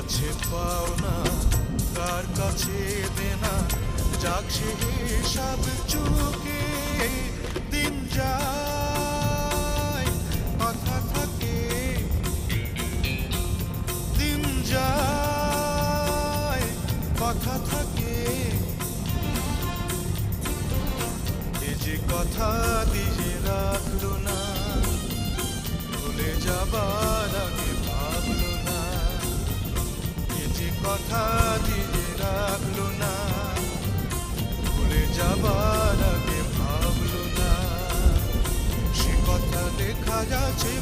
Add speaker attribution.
Speaker 1: কাছে পাও না, কার কাছে দেনা, যাক সে হিসাব চুকে। দিন যায় কথা থাকে, দিন যায় কথা থাকে। এ যে কথা দিয়ে রাখলো না, ভুলে যাবার আগে ভাবলো না। এ যে কথা দিয়ে রাখলো না, ভুলে যাবার আগে ভাবলো না। সে কথা লেখা যাচ্ছে